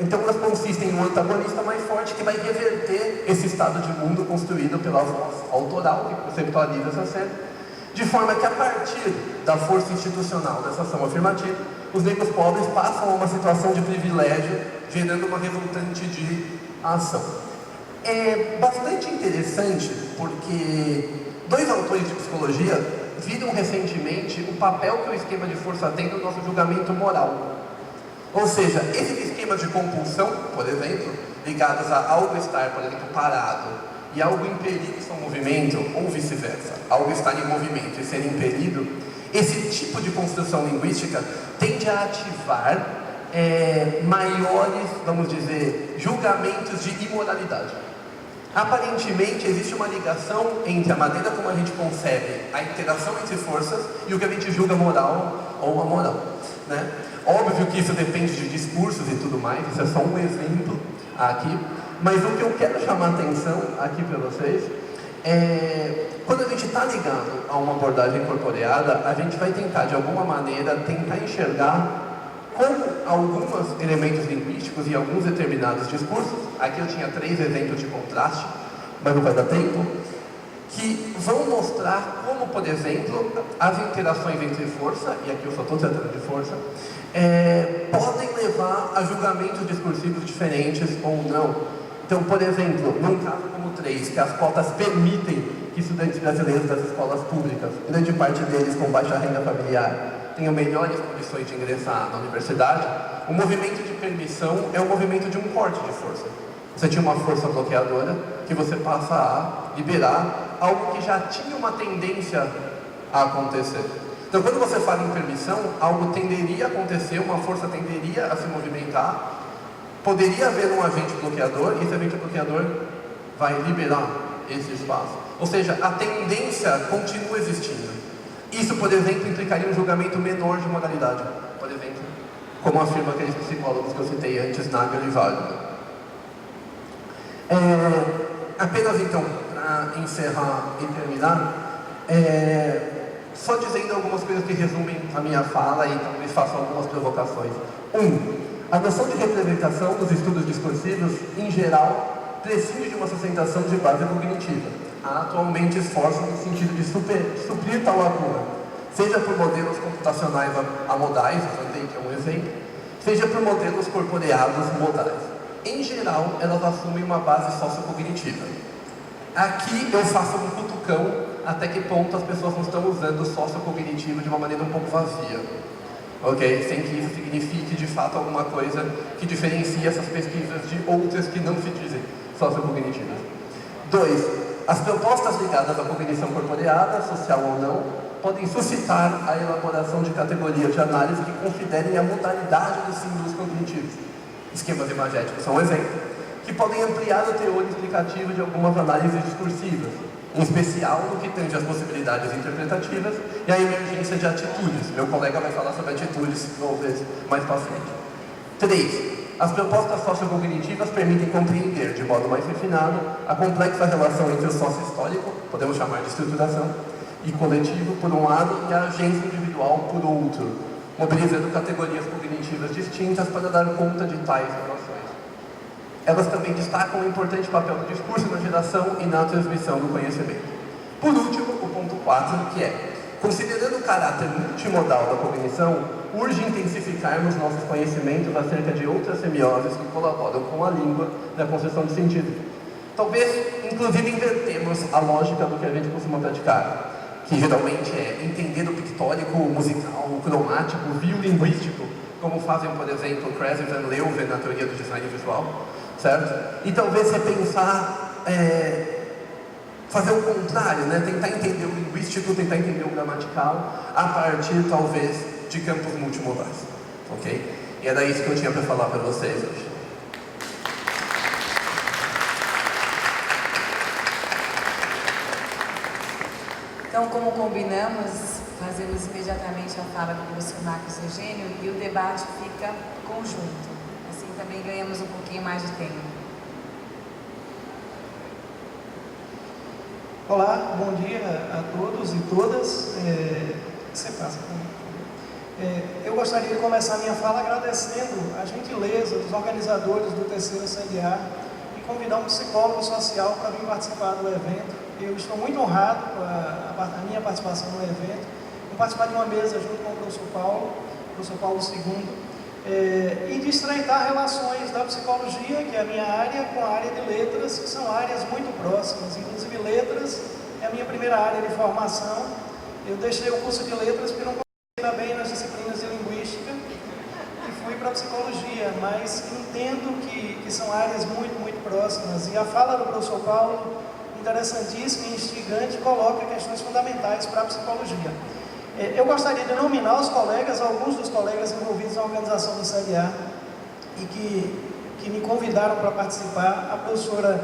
Então elas consistem em um antagonista mais forte que vai reverter esse estado de mundo construído pela voz autoral, que conceptualiza essa cena, de forma que a partir da força institucional dessa ação afirmativa, os negros pobres passam a uma situação de privilégio, gerando uma resultante de ação. É bastante interessante porque 2 autores de psicologia viram recentemente o papel que o esquema de força tem no nosso julgamento moral. Ou seja, esses esquemas de compulsão, por exemplo, ligados a algo estar, por exemplo, parado, e algo impelido em seu movimento, ou vice-versa, algo estar em movimento e ser impelido, esse tipo de construção linguística tende a ativar maiores, vamos dizer, julgamentos de imoralidade. Aparentemente, existe uma ligação entre a maneira como a gente concebe a interação entre forças e o que a gente julga moral ou amoral, né? Óbvio que isso depende de discursos e tudo mais, isso é só um exemplo aqui, mas o que eu quero chamar a atenção aqui para vocês quando a gente está ligado a uma abordagem corporeada, a gente vai tentar, de alguma maneira, tentar enxergar como alguns elementos linguísticos e alguns determinados discursos, aqui eu tinha 3 exemplos de contraste, mas não vai dar tempo, que vão mostrar como, por exemplo, as interações entre força, e aqui eu só estou tratando de força, podem levar a julgamentos discursivos diferentes ou não. Então, por exemplo, num caso como 3, que as cotas permitem que estudantes brasileiros das escolas públicas, grande parte deles com baixa renda familiar, tenham melhores condições de ingressar na universidade, o movimento de permissão é o movimento de um corte de força. Você tinha uma força bloqueadora que que você passa a liberar algo que já tinha uma tendência a acontecer. Então, quando você fala em permissão, algo tenderia a acontecer, uma força tenderia a se movimentar, poderia haver um agente bloqueador, e esse agente bloqueador vai liberar esse espaço. Ou seja, a tendência continua existindo. Isso, por exemplo, implicaria um julgamento menor de modalidade, por exemplo, como afirma aqueles psicólogos que eu citei antes, Nagel e Wagner. Apenas então, para encerrar e terminar, só dizendo algumas coisas que resumem a minha fala e talvez façam algumas provocações. A noção de representação nos estudos discursivos, em geral, prescinde de uma sustentação de base cognitiva. Há atualmente esforços no sentido de suprir tal lacuna, seja por modelos computacionais amodais, que é um exemplo, seja por modelos corporeados modais. Em geral, elas assumem uma base sociocognitiva. Aqui eu faço um cutucão até que ponto as pessoas não estão usando o sociocognitivo de uma maneira um pouco vazia. Ok? Sem que isso signifique de fato alguma coisa que diferencie essas pesquisas de outras que não se dizem sociocognitivas. 2. As propostas ligadas à cognição corporeada, social ou não, podem suscitar a elaboração de categorias de análise que considerem a modalidade dos símbolos cognitivos. Esquemas imagéticos são um exemplo, que podem ampliar o teor explicativo de algumas análises discursivas, em especial no que tange às possibilidades interpretativas e a emergência de atitudes. Meu colega vai falar sobre atitudes, talvez, mais para frente. 3. As propostas sociocognitivas permitem compreender, de modo mais refinado, a complexa relação entre o sócio-histórico, podemos chamar de estruturação, e coletivo, por um lado, e a agência individual, por outro, mobilizando categorias cognitivas distintas para dar conta de tais relações. Elas também destacam o importante papel do discurso na geração e na transmissão do conhecimento. Por último, o ponto 4, que é, considerando o caráter multimodal da cognição, urge intensificarmos nossos conhecimentos acerca de outras semioses que colaboram com a língua na construção de sentido. Talvez, inclusive, invertemos a lógica do que a gente costuma praticar, que geralmente é entender o pictórico, o musical, o cromático, o biolinguístico, como fazem, por exemplo, Kress e Van Leeuwen na teoria do design visual, certo? E talvez repensar, fazer o contrário, né? Tentar entender o linguístico, tentar entender o gramatical, a partir, talvez, de campos multimodais, ok? E era isso que eu tinha para falar para vocês hoje. Então, como combinamos, fazemos imediatamente a fala do professor Marcos Eugênio e o debate fica conjunto. Assim também ganhamos um pouquinho mais de tempo. Olá, bom dia a todos e todas. Eu gostaria de começar a minha fala agradecendo a gentileza dos organizadores do terceiro CDA e convidar um psicólogo social para vir participar do evento. Eu estou muito honrado com a minha participação no evento, em participar de uma mesa junto com o professor Paulo II, e de estreitar relações da psicologia, que é a minha área, com a área de letras, que são áreas muito próximas. Inclusive, letras é a minha primeira área de formação. Eu deixei o curso de letras porque não conseguia bem nas disciplinas de linguística e fui para a psicologia, mas entendo que são áreas muito, muito próximas. E a fala do professor Paulo, interessantíssima e instigante, coloca questões fundamentais para a psicologia. Eu gostaria de nominar os colegas, alguns dos colegas envolvidos na organização do CLA e que me convidaram para participar, a professora,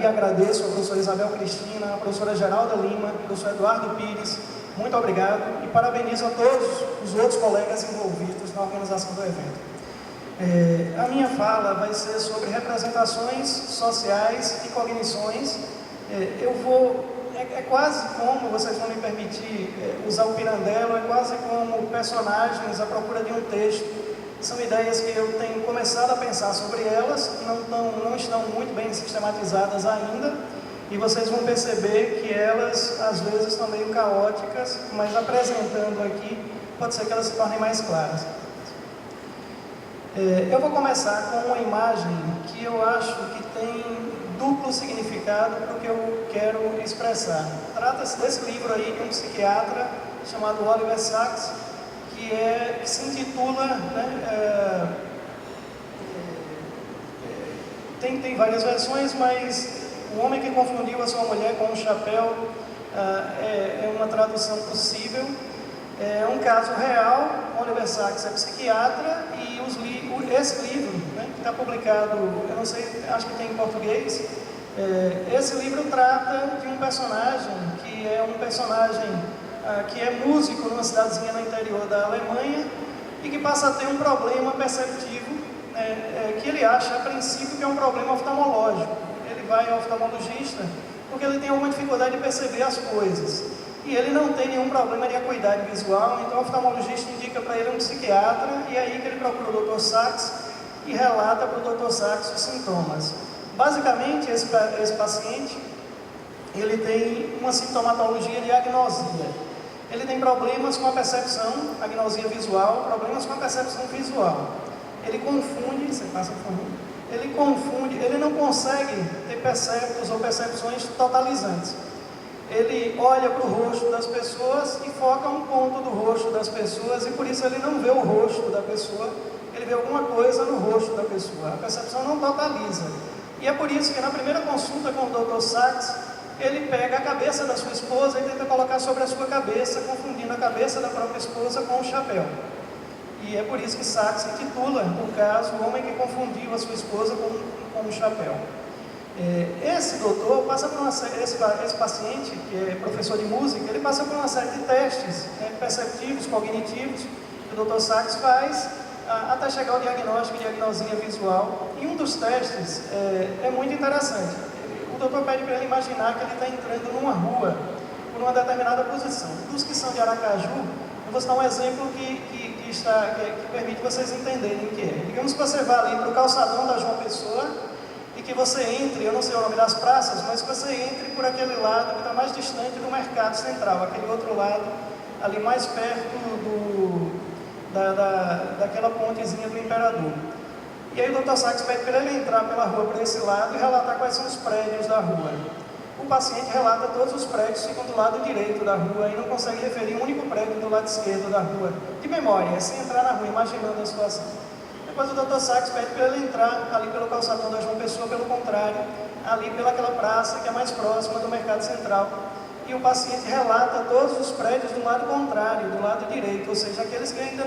e agradeço a professora Isabel Cristina, a professora Geralda Lima, o professor Eduardo Pires, muito obrigado e parabenizo a todos os outros colegas envolvidos na organização do evento. A minha fala vai ser sobre representações sociais e cognições. É quase como, vocês vão me permitir usar o Pirandello, é quase como personagens à procura de um texto. São ideias que eu tenho começado a pensar sobre elas, não estão muito bem sistematizadas ainda, e vocês vão perceber que elas, às vezes, estão meio caóticas, mas apresentando aqui, pode ser que elas se tornem mais claras. Eu vou começar com uma imagem que eu acho que tem duplo significado para o que eu quero expressar. Trata-se desse livro aí de um psiquiatra chamado Oliver Sacks, que se intitula, né, tem várias versões, mas O homem que confundiu a sua mulher com um chapéu é uma tradução possível. É um caso real. Oliver Sacks é psiquiatra e esse livro, né, que está publicado, eu não sei, acho que tem em português. Esse livro trata de um personagem que é que é músico numa cidadezinha no interior da Alemanha e que passa a ter um problema perceptivo, que ele acha a princípio que é um problema oftalmológico. Ele vai ao oftalmologista porque ele tem alguma dificuldade de perceber as coisas. E ele não tem nenhum problema de acuidade visual, então o oftalmologista indica para ele um psiquiatra, e é aí que ele procura o Dr. Sacks e relata para o Dr. Sacks os sintomas. Basicamente, esse paciente, ele tem uma sintomatologia de agnosia. Ele tem problemas com a percepção, agnosia visual, problemas com a percepção visual. Ele confunde, ele não consegue ter perceptos ou percepções totalizantes. Ele olha para o rosto das pessoas e foca um ponto do rosto das pessoas, e por isso ele não vê o rosto da pessoa, ele vê alguma coisa no rosto da pessoa. A percepção não totaliza. E é por isso que na primeira consulta com o Dr. Sacks, ele pega a cabeça da sua esposa e tenta colocar sobre a sua cabeça, confundindo a cabeça da própria esposa com o chapéu. E é por isso que Sacks intitula o caso O Homem que Confundiu a Sua Esposa com um Chapéu. Esse doutor passa por esse paciente, que é professor de música, ele passa por uma série de testes, perceptivos, cognitivos, que o Dr. Sacks faz, até chegar ao diagnóstico de agnosia visual. E um dos testes é muito interessante. O doutor pede para ele imaginar que ele está entrando numa rua, por uma determinada posição. Dos que são de Aracaju, eu vou dar um exemplo que permite vocês entenderem o que é. Digamos que você vá ali para o calçadão da João Pessoa e que você entre, eu não sei o nome das praças, mas que você entre por aquele lado que está mais distante do Mercado Central, aquele outro lado, ali mais perto daquela pontezinha do Imperador. E aí o Dr. Sacks pede para ele entrar pela rua para esse lado e relatar quais são os prédios da rua. O paciente relata todos os prédios, ficam do lado direito da rua e não consegue referir um único prédio do lado esquerdo da rua. De memória, sem entrar na rua, imaginando a situação. Depois o Dr. Sacks pede para ele entrar ali pelo calçadão da João Pessoa, pelo contrário, ali pelaquela praça que é mais próxima do Mercado Central. E o paciente relata todos os prédios do lado contrário, do lado direito, ou seja, aqueles que ainda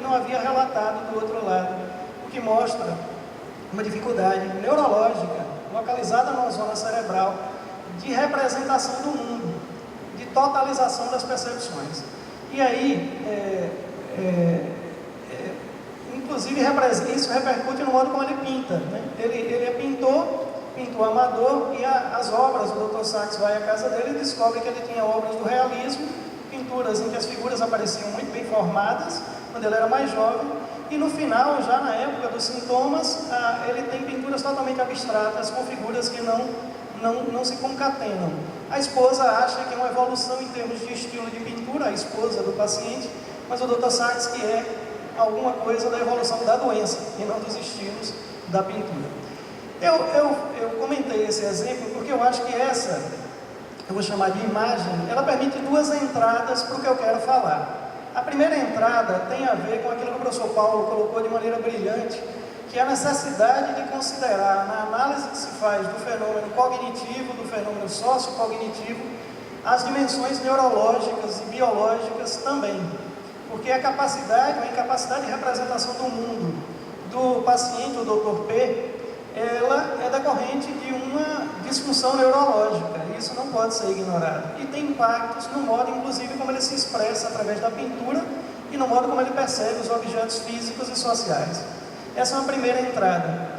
não havia relatado do outro lado, o que mostra uma dificuldade neurológica localizada na zona cerebral de representação do mundo, de totalização das percepções. E aí, inclusive, isso repercute no modo como ele pinta, né? Ele é pintor amador, e as obras, o Dr. Sacks vai à casa dele e descobre que ele tinha obras do realismo, pinturas em que as figuras apareciam muito bem formadas, quando ele era mais jovem, e no final, já na época dos sintomas, ele tem pinturas totalmente abstratas, com figuras que não se concatenam. A esposa acha que é uma evolução em termos de estilo de pintura, a esposa do paciente, mas o Dr. Sacks que é alguma coisa da evolução da doença e não dos estilos da pintura. Eu comentei esse exemplo porque eu acho que essa, eu vou chamar de imagem, ela permite duas entradas para o que eu quero falar. A primeira entrada tem a ver com aquilo que o professor Paulo colocou de maneira brilhante, que é a necessidade de considerar, na análise que se faz do fenômeno cognitivo, do fenômeno sociocognitivo, as dimensões neurológicas e biológicas também. Porque a incapacidade de representação do mundo do paciente, o Dr. P, ela é decorrente de uma disfunção neurológica. Isso não pode ser ignorado. E tem impactos no modo, inclusive, como ele se expressa através da pintura e no modo como ele percebe os objetos físicos e sociais. Essa é uma primeira entrada.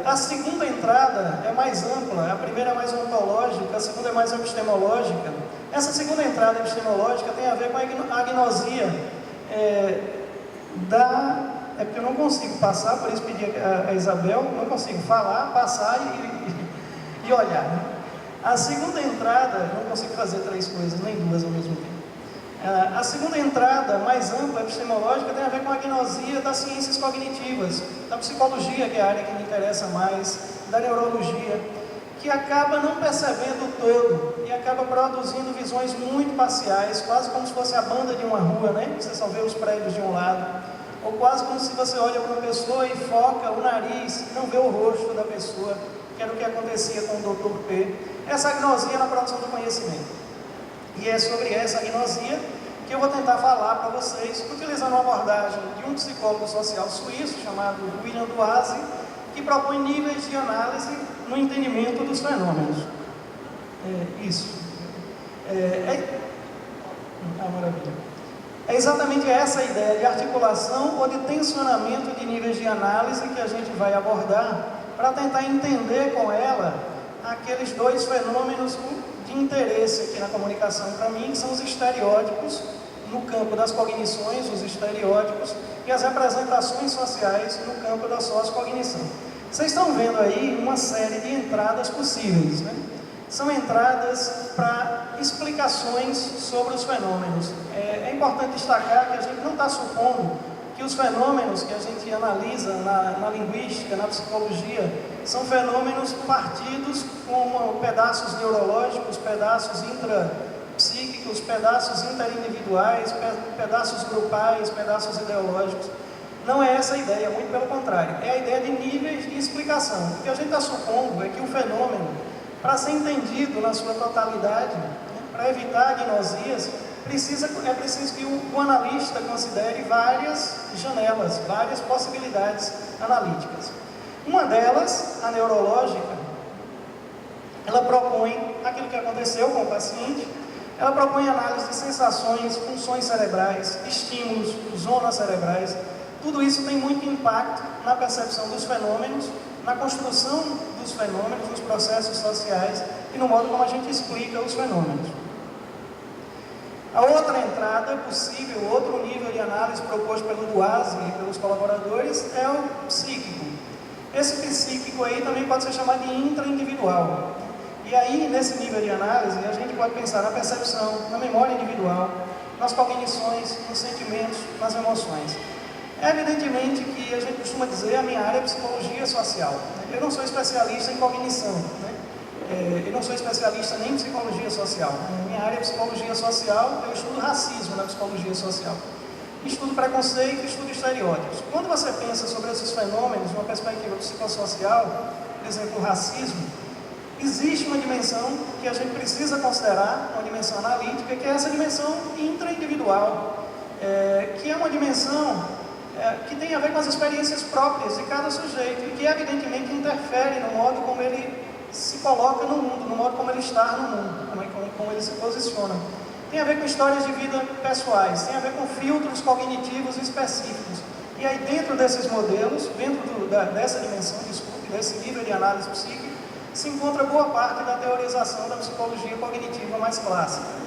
A segunda entrada é mais ampla, a primeira é mais ontológica, a segunda é mais epistemológica. Essa segunda entrada epistemológica tem a ver com a agnosia É porque eu não consigo passar, por isso pedi a Isabel, não consigo falar, passar e olhar. Né? A segunda entrada, não consigo fazer três coisas, nem duas ao mesmo tempo. A segunda entrada, mais ampla, epistemológica, tem a ver com a agnosia das ciências cognitivas, da psicologia, que é a área que me interessa mais, da neurologia, que acaba não percebendo o todo e acaba produzindo visões muito parciais, quase como se fosse a banda de uma rua, né? Você só vê os prédios de um lado, ou quase como se você olha para uma pessoa e foca o nariz e não vê o rosto da pessoa, que era o que acontecia com o Dr. P. Essa agnosia na produção do conhecimento. E é sobre essa agnosia que eu vou tentar falar para vocês, utilizando uma abordagem de um psicólogo social suíço, chamado William Duazzi, que propõe níveis de análise no entendimento dos fenômenos. Maravilha. É exatamente essa a ideia de articulação ou de tensionamento de níveis de análise que a gente vai abordar para tentar entender com ela aqueles dois fenômenos de interesse aqui na comunicação para mim, que são os estereótipos no campo das cognições, os estereótipos, e as representações sociais no campo da sociocognição. Vocês estão vendo aí uma série de entradas possíveis, né? São entradas para explicações sobre os fenômenos. É importante destacar que a gente não está supondo que os fenômenos que a gente analisa na linguística, na psicologia, são fenômenos partidos como pedaços neurológicos, pedaços intrapsíquicos, pedaços interindividuais, pedaços grupais, pedaços ideológicos. Não é essa a ideia, muito pelo contrário. É a ideia de níveis de explicação. O que a gente está supondo é que o fenômeno, para ser entendido na sua totalidade, para evitar agnosias, é preciso que o analista considere várias janelas, várias possibilidades analíticas. Uma delas, a neurológica, ela propõe aquilo que aconteceu com o paciente, ela propõe análise de sensações, funções cerebrais, estímulos, zonas cerebrais. Tudo isso tem muito impacto na percepção dos fenômenos, na construção dos fenômenos, nos processos sociais e no modo como a gente explica os fenômenos. A outra entrada possível, outro nível de análise proposto pelo Duazzi e pelos colaboradores é o psíquico. Esse psíquico aí também pode ser chamado de intraindividual. E aí, nesse nível de análise, a gente pode pensar na percepção, na memória individual, nas cognições, nos sentimentos, nas emoções. Evidentemente que a gente costuma dizer, a minha área é psicologia social. Eu não sou especialista em cognição, eu não sou especialista nem em psicologia social. Minha área é psicologia social, eu estudo racismo na psicologia social. Estudo preconceito, estudo estereótipos. Quando você pensa sobre esses fenômenos, numa perspectiva psicossocial, por exemplo, o racismo, existe uma dimensão que a gente precisa considerar, uma dimensão analítica, que é essa dimensão intraindividual, que é uma dimensão que tem a ver com as experiências próprias de cada sujeito e que evidentemente interfere no modo como ele se coloca no mundo, no modo como ele está no mundo, como ele se posiciona. Tem a ver com histórias de vida pessoais, tem a ver com filtros cognitivos específicos. E aí dentro desses modelos, dentro dessa dimensão de estudo, desse nível de análise psíquica, se encontra boa parte da teorização da psicologia cognitiva mais clássica.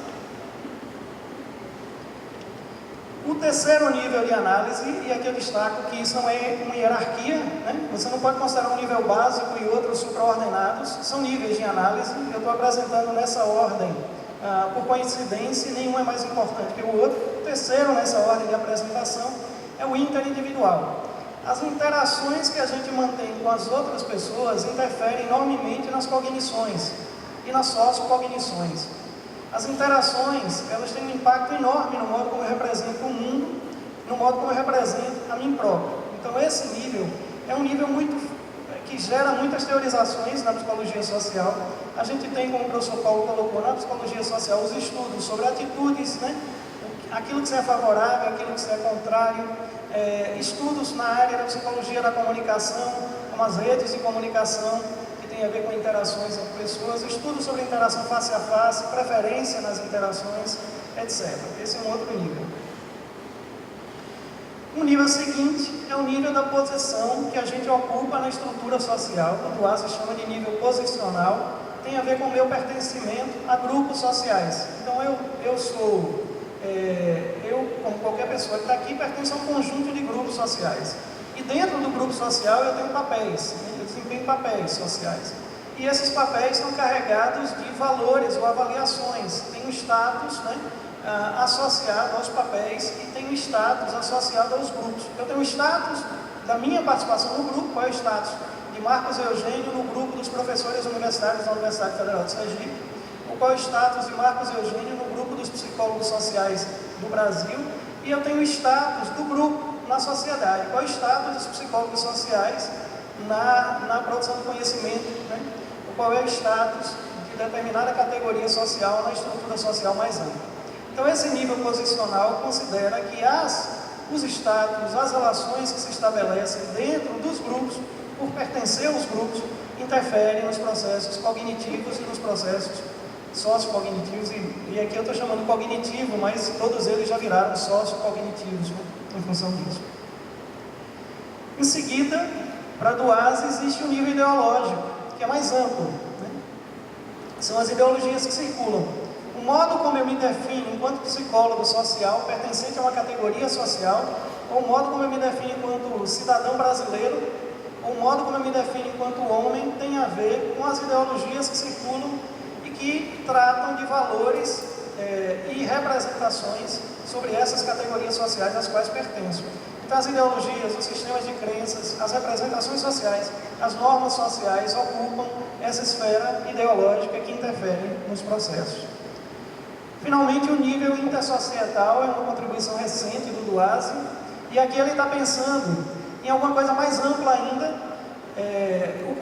O terceiro nível de análise, e aqui eu destaco que isso não é uma hierarquia, né? Você não pode considerar um nível básico e outros supraordenados, são níveis de análise, eu estou apresentando nessa ordem, por coincidência, nenhum é mais importante que o outro. O terceiro nessa ordem de apresentação é o interindividual. As interações que a gente mantém com as outras pessoas interferem enormemente nas cognições e nas sociocognições. As interações, elas têm um impacto enorme no modo como eu represento o mundo, no modo como eu represento a mim próprio. Então esse nível é um nível que gera muitas teorizações na psicologia social. A gente tem, como o professor Paulo colocou, na psicologia social, os estudos sobre atitudes, né? Aquilo que se é favorável, aquilo que se é contrário, estudos na área da psicologia da comunicação, como as redes de comunicação, tem a ver com interações entre pessoas, estudos sobre interação face a face, preferência nas interações, etc. Esse é um outro nível. O nível seguinte é o nível da posição que a gente ocupa na estrutura social, que o Duazzi chama de nível posicional, tem a ver com o meu pertencimento a grupos sociais. Então eu, como qualquer pessoa que está aqui, pertenço a um conjunto de grupos sociais. E dentro do grupo social eu tenho papéis, eu desempenho papéis sociais. E esses papéis são carregados de valores ou avaliações. Tem um status, né, associado aos papéis e tem um status associado aos grupos. Eu tenho um status da minha participação no grupo, qual é o status de Marcos Eugênio no grupo dos professores universitários da Universidade Federal de Sergipe, ou qual é o status de Marcos Eugênio no grupo dos psicólogos sociais do Brasil, e eu tenho o status do grupo na sociedade, qual é o status dos psicólogos sociais na produção do conhecimento, né? Qual é o status de determinada categoria social na estrutura social mais ampla. Então, esse nível posicional considera que os status, as relações que se estabelecem dentro dos grupos, por pertencer aos grupos, interferem nos processos cognitivos e nos processos sociocognitivos, e aqui eu estou chamando cognitivo, mas todos eles já viraram sociocognitivos, né, em função disso. Em seguida, para a Duase existe um nível ideológico, que é mais amplo, né? São as ideologias que circulam. O modo como eu me defino enquanto psicólogo social, pertencente a uma categoria social, ou o modo como eu me defino enquanto cidadão brasileiro, ou o modo como eu me defino enquanto homem, tem a ver com as ideologias que circulam e que tratam de valores e representações sobre essas categorias sociais às quais pertenço. Então, as ideologias, os sistemas de crenças, as representações sociais, as normas sociais ocupam essa esfera ideológica que interfere nos processos. Finalmente, o nível intersocietal é uma contribuição recente do Duase, e aqui ele está pensando em alguma coisa mais ampla ainda.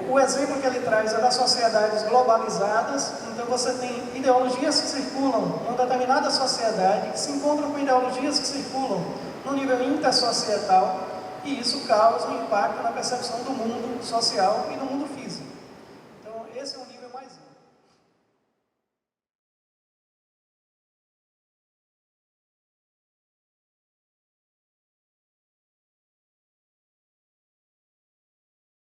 O exemplo que ele traz é das sociedades globalizadas. Então você tem ideologias que circulam em uma determinada sociedade, que se encontram com ideologias que circulam no nível intersocietal, e isso causa um impacto na percepção do mundo social e do mundo